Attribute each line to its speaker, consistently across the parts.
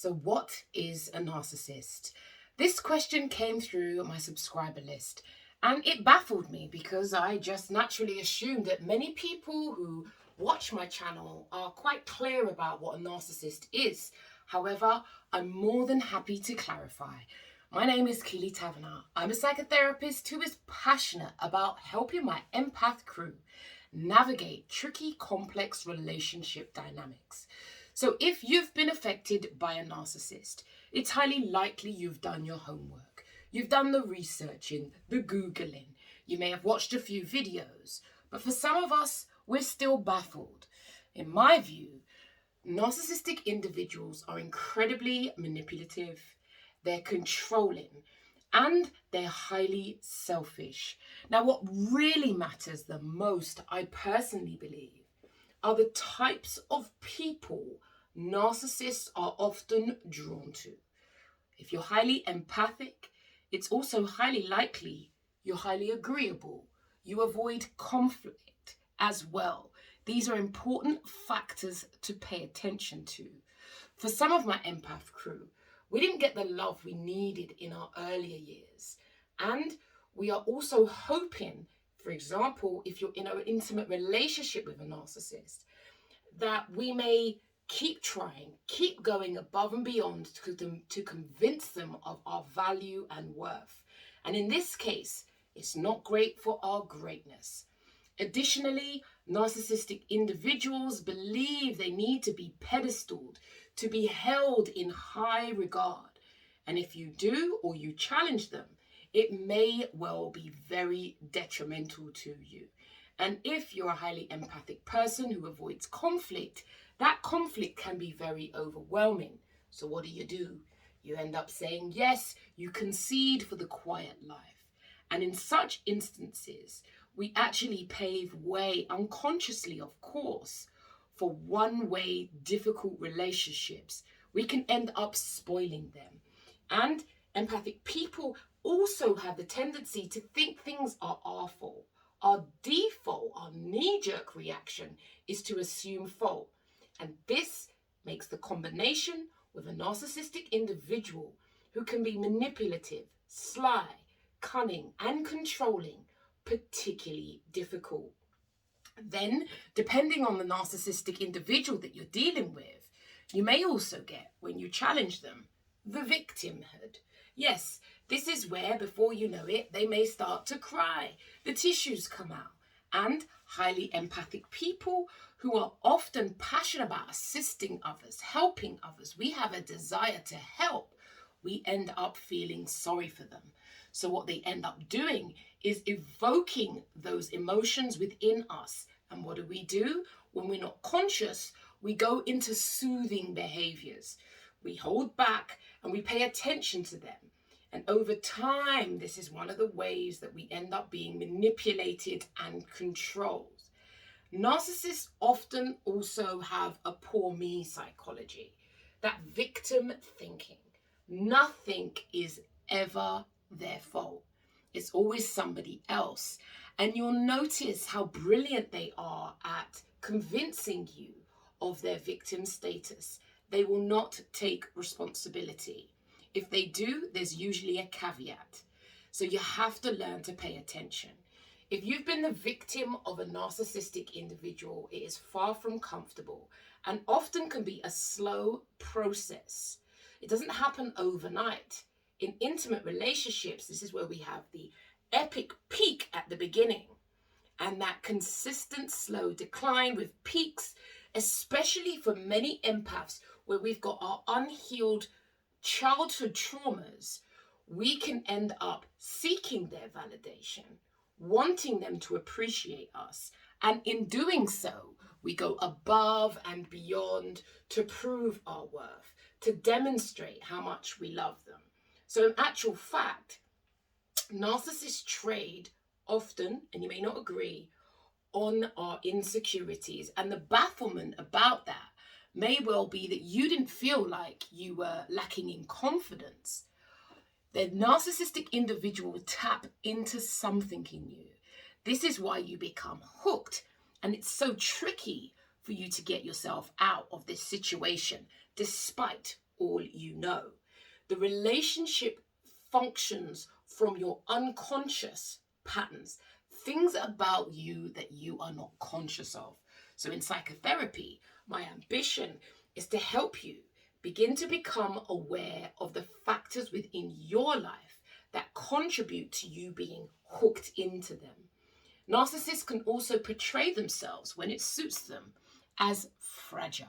Speaker 1: So what is a narcissist? This question came through my subscriber list and it baffled me because I just naturally assumed that many people who watch my channel are quite clear about what a narcissist is. However, I'm more than happy to clarify. My name is Keely Taverner. I'm a psychotherapist who is passionate about helping my empath crew navigate tricky, complex relationship dynamics. So if you've been affected by a narcissist, it's highly likely you've done your homework. You've done the researching, the Googling. You may have watched a few videos. But for some of us, we're still baffled. In my view, narcissistic individuals are incredibly manipulative, they're controlling, and they're highly selfish. Now, what really matters the most, I personally believe, are the types of people narcissists are often drawn to. If you're highly empathic, it's also highly likely you're highly agreeable. You avoid conflict as well. These are important factors to pay attention to. For some of my empath crew, we didn't get the love we needed in our earlier years. And we are also hoping, for example, if you're in an intimate relationship with a narcissist, that we may keep trying, keep going above and beyond to convince them of our value and worth. And in this case, it's not great for our greatness. Additionally, narcissistic individuals believe they need to be pedestaled, to be held in high regard. And if you do or you challenge them, it may well be very detrimental to you. And if you're a highly empathic person who avoids conflict, that conflict can be very overwhelming. So what do? You end up saying yes, you concede for the quiet life. And in such instances, we actually pave way, unconsciously of course, for one-way difficult relationships. We can end up spoiling them. And empathic people also have the tendency to think things are our fault. Our default, our knee-jerk reaction is to assume fault. And this makes the combination with a narcissistic individual who can be manipulative, sly, cunning, and controlling particularly difficult. Then, depending on the narcissistic individual that you're dealing with, you may also get, when you challenge them, the victimhood. Yes, this is where, before you know it, they may start to cry. The tissues come out. And highly empathic people who are often passionate about assisting others, helping others, we have a desire to help. We end up feeling sorry for them. So what they end up doing is evoking those emotions within us. And what do? When we're not conscious, we go into soothing behaviors. We hold back and we pay attention to them. And over time, this is one of the ways that we end up being manipulated and controlled. Narcissists often also have a poor me psychology, that victim thinking. Nothing is ever their fault. It's always somebody else. And you'll notice how brilliant they are at convincing you of their victim status. They will not take responsibility. If they do, there's usually a caveat. So you have to learn to pay attention. If you've been the victim of a narcissistic individual, it is far from comfortable and often can be a slow process. It doesn't happen overnight. In intimate relationships, this is where we have the epic peak at the beginning and that consistent slow decline with peaks, especially for many empaths where we've got our unhealed childhood traumas. We can end up seeking their validation, wanting them to appreciate us. And in doing so, we go above and beyond to prove our worth, to demonstrate how much we love them. So in actual fact, narcissists trade often, and you may not agree, on our insecurities. And the bafflement about that may well be that you didn't feel like you were lacking in confidence. The narcissistic individual will tap into something in you. This is why you become hooked. And it's so tricky for you to get yourself out of this situation, despite all you know. The relationship functions from your unconscious patterns, things about you that you are not conscious of. So in psychotherapy, my ambition is to help you begin to become aware of the factors within your life that contribute to you being hooked into them. Narcissists can also portray themselves, when it suits them, as fragile.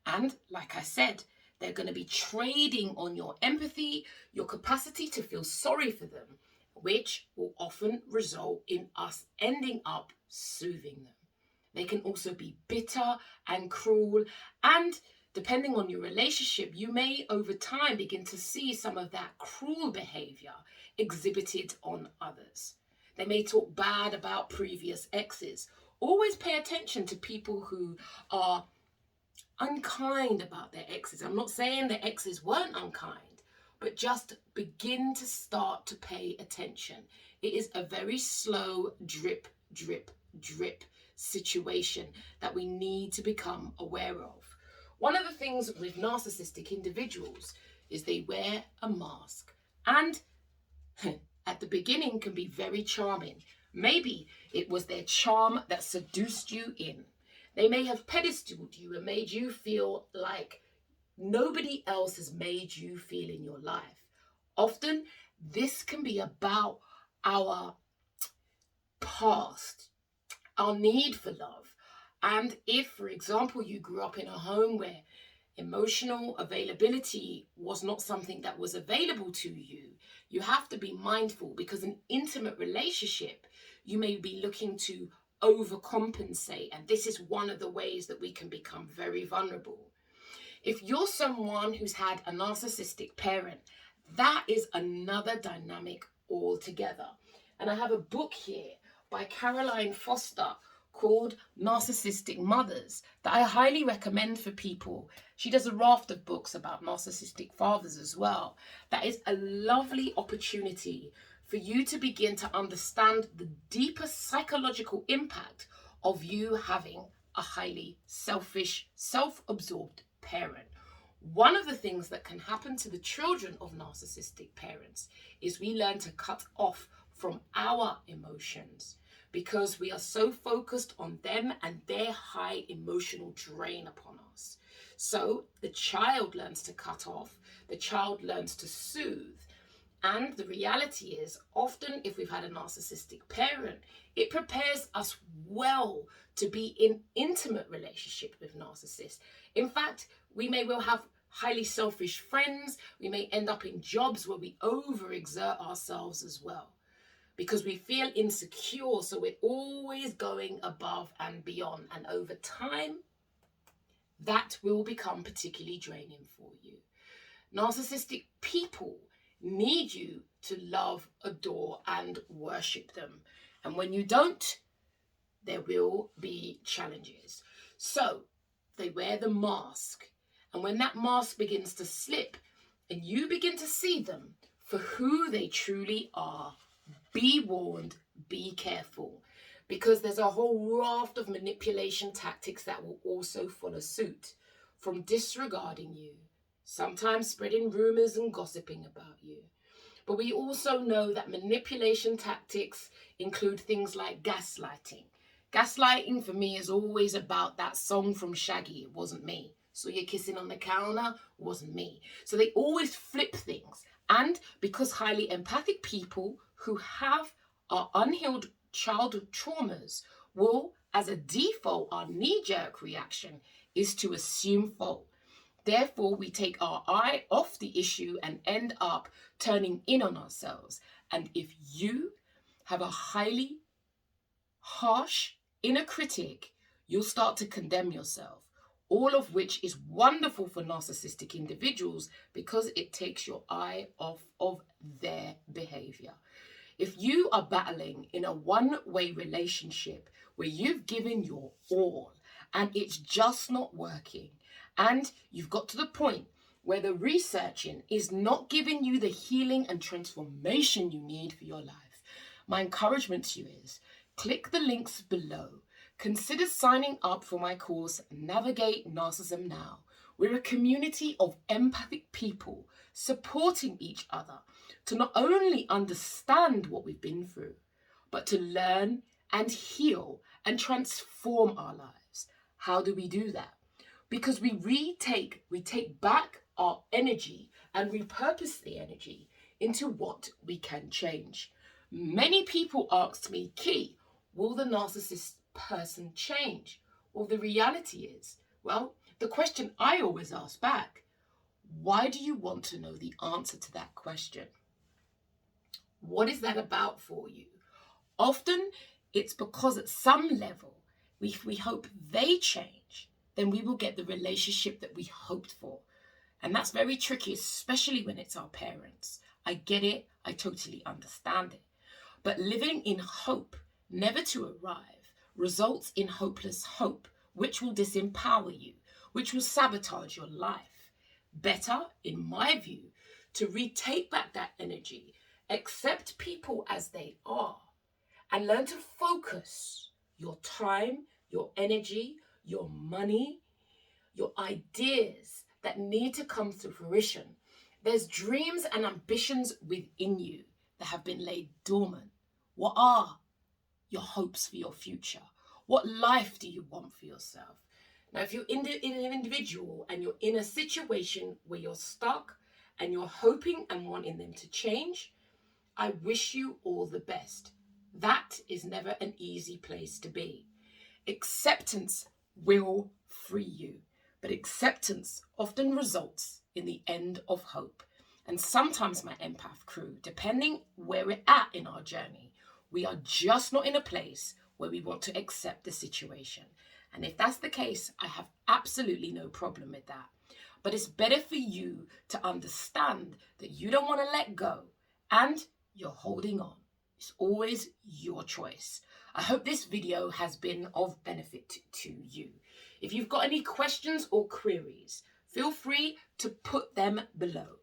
Speaker 1: And like I said, they're going to be trading on your empathy, your capacity to feel sorry for them, which will often result in us ending up soothing them. They can also be bitter and cruel, and depending on your relationship, you may over time begin to see some of that cruel behavior exhibited on others. They may talk bad about previous exes. Always pay attention to people who are unkind about their exes. I'm not saying the exes weren't unkind, but just begin to start to pay attention. It is a very slow drip, drip, drip situation that we need to become aware of. One of the things with narcissistic individuals is they wear a mask, and at the beginning can be very charming. Maybe it was their charm that seduced you in. They may have pedestaled you and made you feel like nobody else has made you feel in your life. Often this can be about our past, our need for love. And if, for example, you grew up in a home where emotional availability was not something that was available to you, you have to be mindful, because an intimate relationship, you may be looking to overcompensate. And this is one of the ways that we can become very vulnerable. If you're someone who's had a narcissistic parent, that is another dynamic altogether. And I have a book here by Caroline Foster called Narcissistic Mothers that I highly recommend for people. She does a raft of books about narcissistic fathers as well. That is a lovely opportunity for you to begin to understand the deeper psychological impact of you having a highly selfish, self-absorbed parent. One of the things that can happen to the children of narcissistic parents is we learn to cut off from our emotions because we are so focused on them and their high emotional drain upon us. So the child learns to cut off, the child learns to soothe. And the reality is, often if we've had a narcissistic parent, it prepares us well to be in intimate relationship with narcissists. In fact, we may well have highly selfish friends. We may end up in jobs where we overexert ourselves as well because we feel insecure. So we're always going above and beyond. And over time, that will become particularly draining for you. Narcissistic people need you to love, adore, and worship them. And when you don't, there will be challenges. So they wear the mask. And when that mask begins to slip and you begin to see them for who they truly are, be warned, be careful, because there's a whole raft of manipulation tactics that will also follow suit, from disregarding you, sometimes spreading rumors and gossiping about you. But we also know that manipulation tactics include things like gaslighting. Gaslighting for me is always about that song from Shaggy, It Wasn't Me. So you're kissing on the counter, wasn't me. So they always flip things. And because highly empathic people who have our unhealed childhood traumas will, as a default, our knee-jerk reaction is to assume fault. Therefore, we take our eye off the issue and end up turning in on ourselves. And if you have a highly harsh inner critic, you'll start to condemn yourself. All of which is wonderful for narcissistic individuals because it takes your eye off of their behavior. If you are battling in a one-way relationship where you've given your all and it's just not working, and you've got to the point where the researching is not giving you the healing and transformation you need for your life, my encouragement to you is click the links below. Consider signing up for my course, Navigate Narcissism Now, We're a community of empathic people supporting each other to not only understand what we've been through, but to learn and heal and transform our lives. How do we do that? Because we take back our energy and repurpose the energy into what we can change. Many people asked me, Key, will the narcissist person change? Well, the reality is, the question I always ask back, why do you want to know the answer to that question? What is that about for you? Often it's because at some level, if we hope they change, then we will get the relationship that we hoped for. And that's very tricky, especially when it's our parents. I get it. I totally understand it. But living in hope, never to arrive, results in hopeless hope, which will disempower you, which will sabotage your life. Better, in my view, to retake back that energy, accept people as they are, and learn to focus your time, your energy, your money, your ideas that need to come to fruition. There's dreams and ambitions within you that have been laid dormant. What are your hopes for your future? What life do you want for yourself? Now, if you're in an individual and you're in a situation where you're stuck and you're hoping and wanting them to change, I wish you all the best. That is never an easy place to be. Acceptance will free you, but acceptance often results in the end of hope. And sometimes, my empath crew, depending where we're at in our journey, we are just not in a place where we want to accept the situation. And if that's the case, I have absolutely no problem with that. But it's better for you to understand that you don't want to let go and you're holding on. It's always your choice. I hope this video has been of benefit to you. If you've got any questions or queries, feel free to put them below.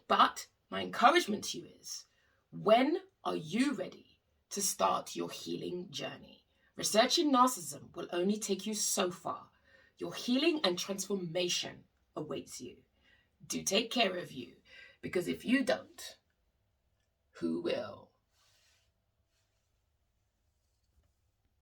Speaker 1: But my encouragement to you is, when are you ready to start your healing journey? Researching narcissism will only take you so far. Your healing and transformation awaits you. Do take care of you, because if you don't, who will?